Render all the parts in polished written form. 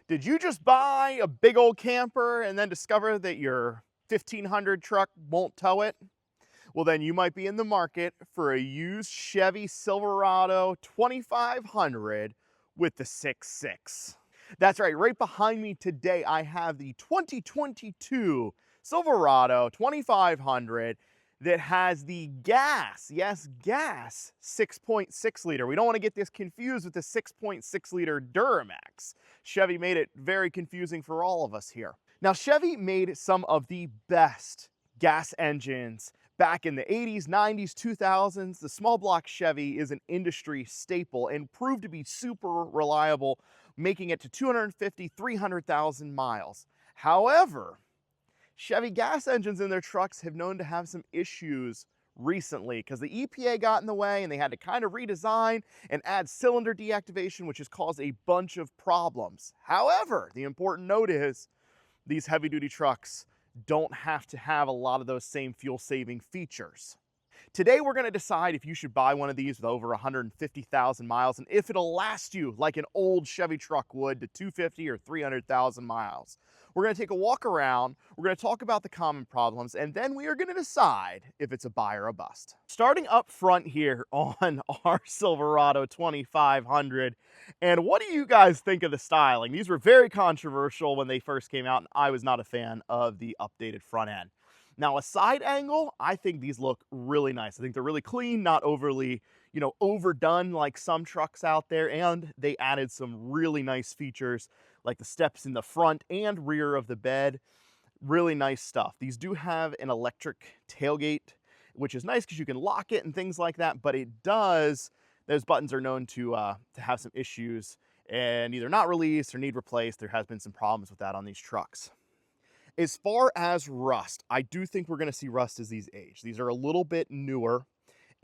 Did you just buy a big old camper and then discover that your 1500 truck won't tow it? Well, then you might be in the market for a used Chevy Silverado 2500 with the 6.6. That's right behind me today I have the 2022 Silverado 2500 that has the gas, yes, gas 6.6 liter. We don't want to get this confused with the 6.6 liter Duramax. Chevy made it very confusing for all of us here. Now, Chevy made some of the best gas engines back in the 80s, 90s, 2000s. The small block Chevy is an industry staple and proved to be super reliable, making it to 250, 300,000 miles. However, Chevy gas engines in their trucks have known to have some issues recently because the EPA got in the way and they had to kind of redesign and add cylinder deactivation, which has caused a bunch of problems. However, the important note is these heavy-duty trucks don't have to have a lot of those same fuel-saving features. Today, we're going to decide if you should buy one of these with over 150,000 miles and if it'll last you like an old Chevy truck would to 250 or 300,000 miles. We're going to take a walk around, we're going to talk about the common problems, and then we are going to decide if it's a buy or a bust. Starting up front here on our Silverado 2500, and what do you guys think of the styling? These were very controversial when they first came out, and I was not a fan of the updated front end. Now, a side angle, I think these look really nice. I think they're really clean, not overly, overdone like some trucks out there, and they added some really nice features like the steps in the front and rear of the bed. Really nice stuff. These do have an electric tailgate, which is nice because you can lock it and things like that, but those buttons are known to have some issues and either not released or need replaced. There has been some problems with that on these trucks. As far as rust, I do think we're going to see rust as these age. These are a little bit newer,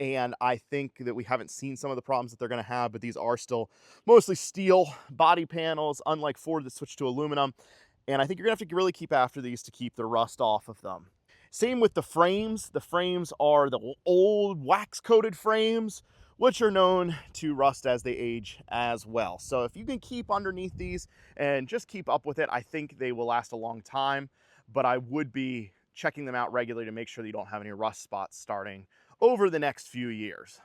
and I think that we haven't seen some of the problems that they're going to have, but these are still mostly steel body panels, unlike Ford that switched to aluminum. And I think you're going to have to really keep after these to keep the rust off of them. Same with the frames. The frames are the old wax-coated frames, which are known to rust as they age as well. So if you can keep underneath these and just keep up with it, I think they will last a long time. But I would be checking them out regularly to make sure that you don't have any rust spots starting over the next few years.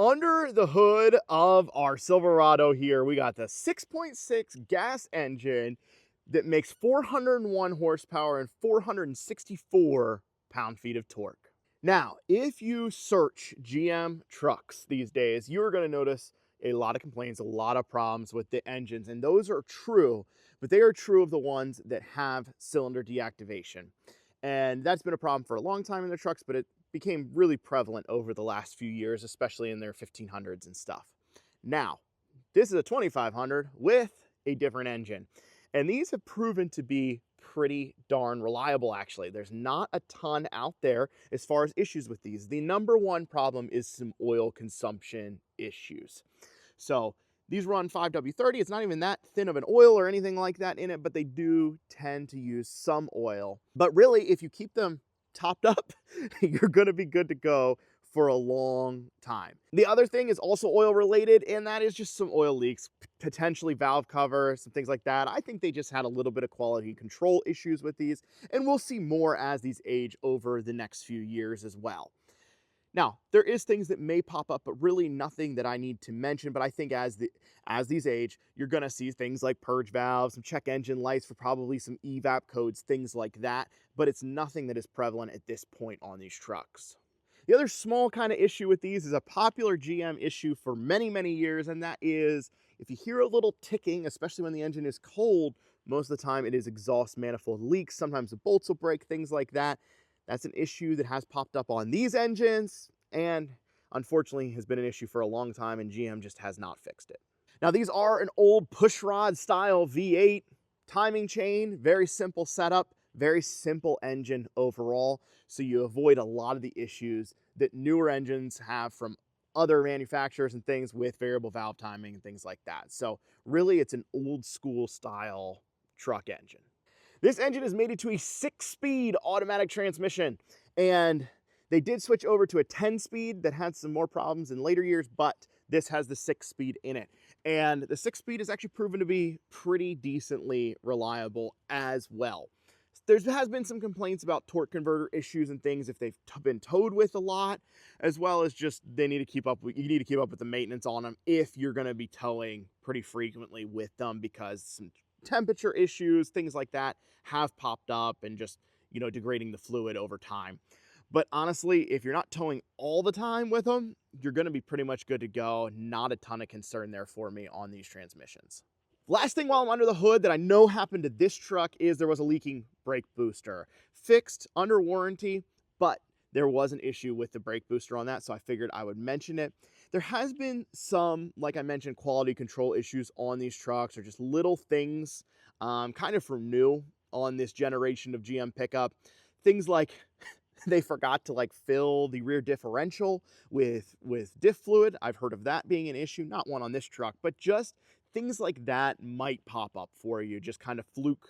Under the hood of our Silverado here, we got the 6.6 gas engine that makes 401 horsepower and 464 pound-feet of torque. Now, if you search GM trucks these days, you're going to notice a lot of complaints, a lot of problems with the engines, and those are true, but they are true of the ones that have cylinder deactivation. And that's been a problem for a long time in their trucks, but it became really prevalent over the last few years, especially in their 1500s and stuff. Now, this is a 2500 with a different engine, and these have proven to be pretty darn reliable, actually. There's not a ton out there as far as issues with these. The number one problem is some oil consumption issues. So these run 5W30. It's not even that thin of an oil or anything like that in it, but they do tend to use some oil. But really, if you keep them topped up, you're going to be good to go for a long time. The other thing is also oil related, and that is just some oil leaks, potentially valve cover, some things like that. I think they just had a little bit of quality control issues with these, and we'll see more as these age over the next few years as well. Now, there is things that may pop up, but really nothing that I need to mention. But I think as these age, you're going to see things like purge valves, some check engine lights for probably some evap codes, things like that. But it's nothing that is prevalent at this point on these trucks. The other small kind of issue with these is a popular GM issue for many, many years, and that is if you hear a little ticking, especially when the engine is cold, most of the time it is exhaust manifold leaks. Sometimes the bolts will break, things like that. That's an issue that has popped up on these engines, and unfortunately has been an issue for a long time, and GM just has not fixed it. Now, these are an old pushrod style V8 timing chain, very simple setup, very simple engine overall, so you avoid a lot of the issues that newer engines have from other manufacturers and things with variable valve timing and things like that. So really, it's an old school style truck engine. This engine is mated to a 6-speed automatic transmission, and they did switch over to a 10-speed that had some more problems in later years, but this has the 6-speed in it. And the 6-speed is actually proven to be pretty decently reliable as well. There has been some complaints about torque converter issues and things if they've been towed with a lot, as well as just you need to keep up with the maintenance on them if you're going to be towing pretty frequently with them, because some temperature issues, things like that have popped up and just, degrading the fluid over time. But honestly, if you're not towing all the time with them, you're going to be pretty much good to go. Not a ton of concern there for me on these transmissions. Last thing while I'm under the hood that I know happened to this truck is there was a leaking brake booster. Fixed under warranty, but there was an issue with the brake booster on that, so I figured I would mention it. There has been some, like I mentioned, quality control issues on these trucks, or just little things kind of from new on this generation of GM pickup. Things like they forgot to fill the rear differential with diff fluid. I've heard of that being an issue, not one on this truck, but just things like that might pop up for you, just kind of fluke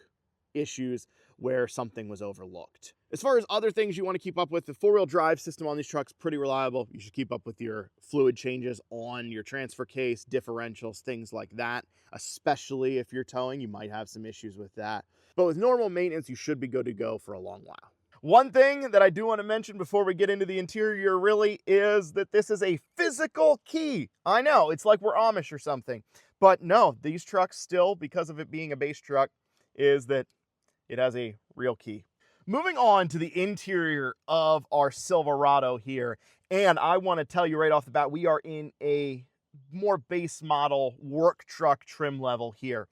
issues where something was overlooked. As far as other things you want to keep up with, the 4-wheel drive system on these trucks, pretty reliable. You should keep up with your fluid changes on your transfer case, differentials, things like that. Especially if you're towing, you might have some issues with that. But with normal maintenance, you should be good to go for a long while. One thing that I do want to mention before we get into the interior really is that this is a physical key. I know, it's like we're Amish or something. But no, these trucks still, because of it being a base truck, is that it has a real key. Moving on to the interior of our Silverado here, and I want to tell you right off the bat, we are in a more base model work truck trim level here.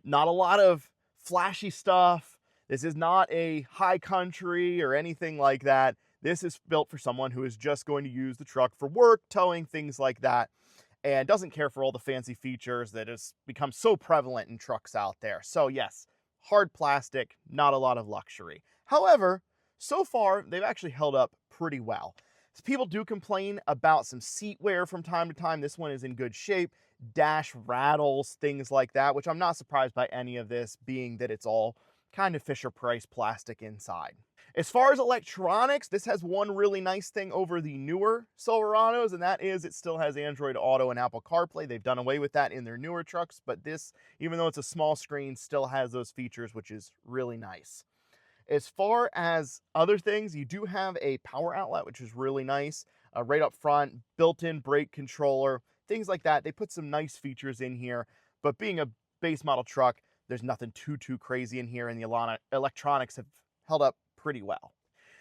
Not a lot of flashy stuff. This is not a high country or anything like that. This is built for someone who is just going to use the truck for work, towing, things like that, and doesn't care for all the fancy features that has become so prevalent in trucks out there. So yes, hard plastic, not a lot of luxury. However, so far, they've actually held up pretty well. So people do complain about some seat wear from time to time. This one is in good shape. Dash rattles, things like that, which I'm not surprised by any of this, being that it's all kind of Fisher-Price plastic inside. As far as electronics, this has one really nice thing over the newer Silverados, and that is it still has Android Auto and Apple CarPlay. They've done away with that in their newer trucks, but this, even though it's a small screen, still has those features, which is really nice. As far as other things, you do have a power outlet, which is really nice, right up front, built-in brake controller, things like that. They put some nice features in here, but being a base model truck, there's nothing too crazy in here, and the electronics have held up pretty well.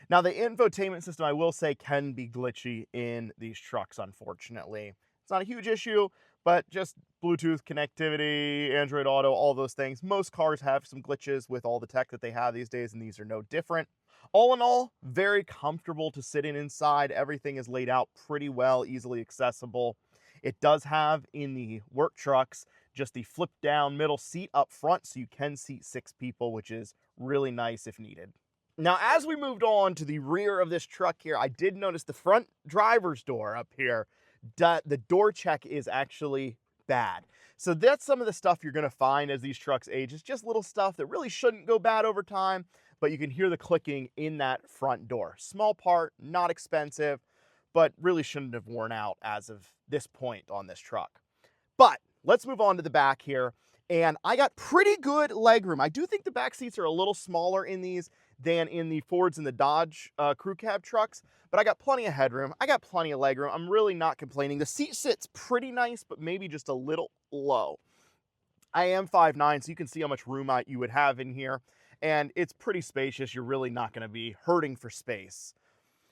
Now, the infotainment system, I will say, can be glitchy in these trucks, unfortunately. It's not a huge issue, but just Bluetooth connectivity, Android Auto, all those things. Most cars have some glitches with all the tech that they have these days, and these are no different. All in all, very comfortable to sit in inside. Everything is laid out pretty well, easily accessible. It does have, in the work trucks, just the flip down middle seat up front, so you can seat 6 people, which is really nice if needed. Now, as we moved on to the rear of this truck here, I did notice the front driver's door up here, the door check is actually bad. So that's some of the stuff you're going to find as these trucks age. It's just little stuff that really shouldn't go bad over time, but you can hear the clicking in that front door. Small part, not expensive, but really shouldn't have worn out as of this point on this truck. But let's move on to the back here. And I got pretty good legroom. I do think the back seats are a little smaller in these than in the Fords and the Dodge crew cab trucks, but I got plenty of headroom. I got plenty of legroom. I'm really not complaining. The seat sits pretty nice, but maybe just a little low. I am 5'9", so you can see how much room you would have in here, and it's pretty spacious. You're really not going to be hurting for space.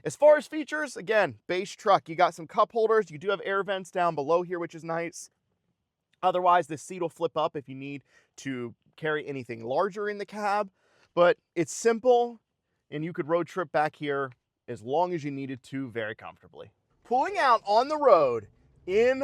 As far as features, again, base truck. You got some cup holders. You do have air vents down below here, which is nice. Otherwise, the seat will flip up if you need to carry anything larger in the cab, but it's simple, and you could road trip back here as long as you needed to very comfortably. pulling out on the road in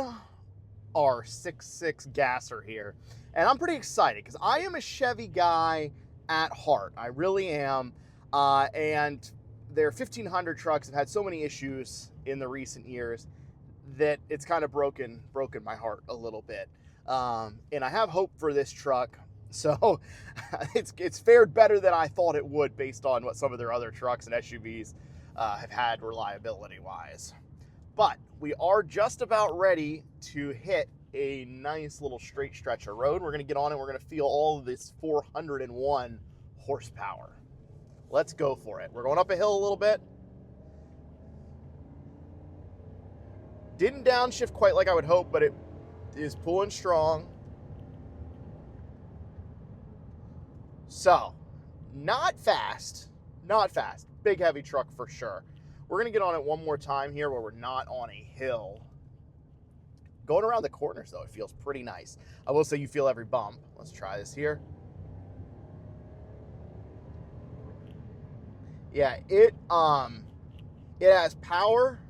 our 6.6 gasser here. And I'm pretty excited because I am a Chevy guy at heart. I really am. And their 1500 trucks have had so many issues in the recent years that it's kind of broken my heart a little bit. And I have hope for this truck. So it's fared better than I thought it would based on what some of their other trucks and SUVs have had reliability-wise. But we are just about ready to hit a nice little straight stretch of road. We're going to get on it. We're going to feel all of this 401 horsepower. Let's go for it. We're going up a hill a little bit. Didn't downshift quite like I would hope, but it is pulling strong. So, not fast. Big heavy truck for sure. We're gonna get on it one more time here where we're not on a hill. Going around the corners though, it feels pretty nice. I will say you feel every bump. Let's try this here. Yeah, it has power,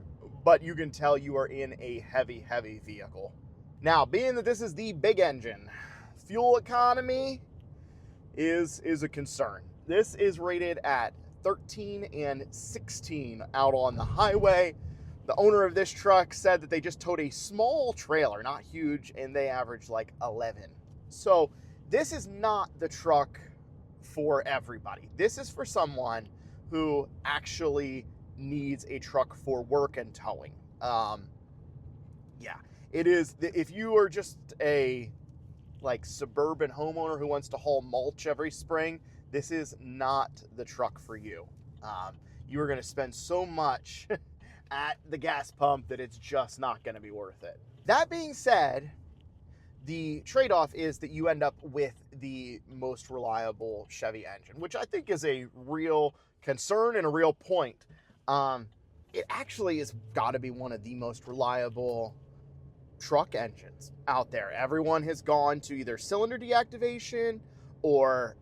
but you can tell you are in a heavy vehicle. Now, being that this is the big engine, fuel economy is a concern. This is rated at 13 and 16 out on the highway. The owner of this truck said that they just towed a small trailer, not huge, and they averaged like 11. So this is not the truck for everybody. This is for someone who actually needs a truck for work and towing. Yeah, it is. If you are just a like suburban homeowner who wants to haul mulch every spring, this is not the truck for you. You are going to spend so much at the gas pump that it's just not going to be worth it. That being said, the trade-off is that you end up with the most reliable Chevy engine, which I think is a real concern and a real point. It actually has got to be one of the most reliable truck engines out there. Everyone has gone to either cylinder deactivation or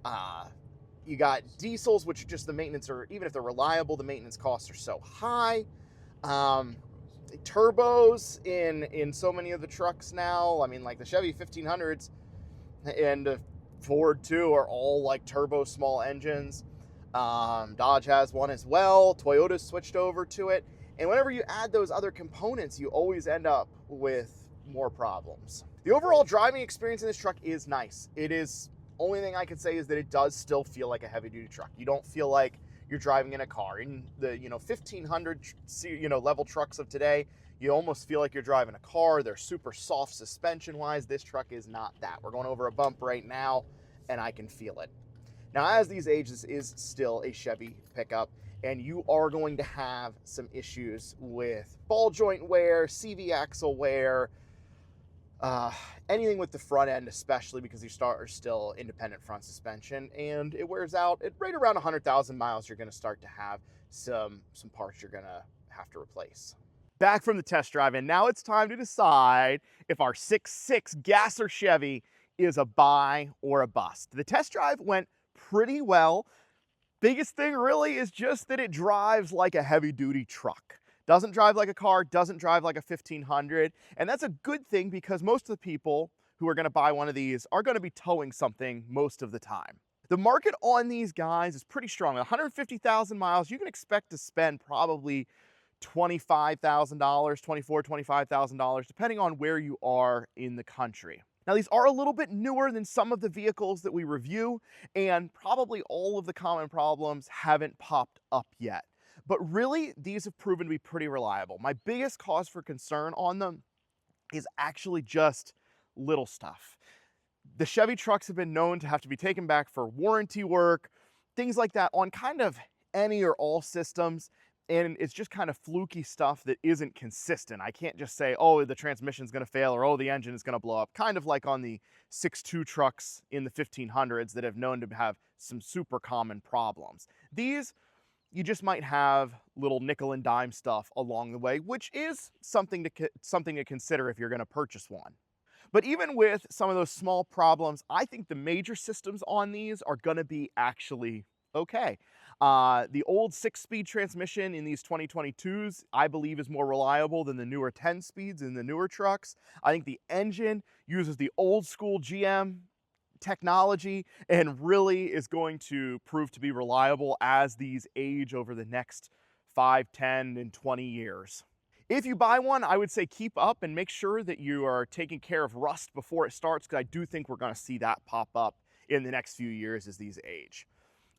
you got diesels, which just the maintenance, or even if they're reliable, the maintenance costs are so high. Turbos in so many of the trucks now. I mean, like the Chevy 1500s and the Ford too are all like turbo small engines. Dodge has one as well. Toyota's switched over to it. And whenever you add those other components, you always end up with more problems. The overall driving experience in this truck is nice. It is, only thing I can say is that it does still feel like a heavy duty truck. You don't feel like you're driving in a car. In the 1500 level trucks of today, you almost feel like you're driving a car. They're super soft suspension wise. This truck is not that. We're going over a bump right now and I can feel it. Now, as these age, this is still a Chevy pickup, and you are going to have some issues with ball joint wear, CV axle wear, anything with the front end, especially because you are still independent front suspension, and it wears out at right around 100,000 miles. You're going to start to have some parts you're going to have to replace. Back from the test drive, and now it's time to decide if our 6.6 gasser Chevy is a buy or a bust. The test drive went pretty well. Biggest thing really is just that it drives like a heavy duty truck. Doesn't drive like a car, doesn't drive like a 1500. And that's a good thing because most of the people who are gonna buy one of these are gonna be towing something most of the time. The market on these guys is pretty strong. 150,000 miles, you can expect to spend probably $25,000, $24,000, $25,000, depending on where you are in the country. Now, these are a little bit newer than some of the vehicles that we review, and probably all of the common problems haven't popped up yet. But really, these have proven to be pretty reliable. My biggest cause for concern on them is actually just little stuff. The Chevy trucks have been known to have to be taken back for warranty work, things like that on kind of any or all systems. And it's just kind of fluky stuff that isn't consistent. I can't just say, oh, the transmission's gonna fail or oh, the engine is gonna blow up. Kind of like on the 6.2 trucks in the 1500s that have known to have some super common problems. These, you just might have little nickel and dime stuff along the way, which is something to consider if you're gonna purchase one. But even with some of those small problems, I think the major systems on these are gonna be actually okay. The old 6-speed transmission in these 2022s, I believe, is more reliable than the newer 10 speeds in the newer trucks. I think the engine uses the old school GM technology and really is going to prove to be reliable as these age over the next 5, 10, and 20 years. If you buy one, I would say keep up and make sure that you are taking care of rust before it starts, because I do think we're going to see that pop up in the next few years as these age.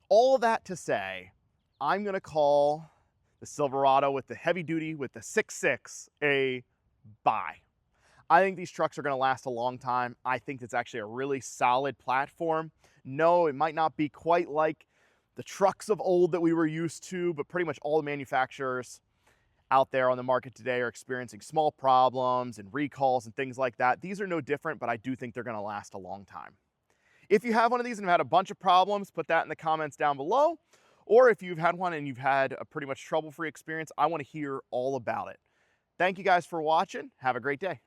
All that to say, I'm going to call the Silverado with the heavy duty with the 6.6 a buy. I think these trucks are going to last a long time. I think it's actually a really solid platform. No, it might not be quite like the trucks of old that we were used to, but pretty much all the manufacturers out there on the market today are experiencing small problems and recalls and things like that. These are no different, but I do think they're going to last a long time. If you have one of these and have had a bunch of problems, put that in the comments down below. Or if you've had one and you've had a pretty much trouble-free experience, I want to hear all about it. Thank you guys for watching. Have a great day.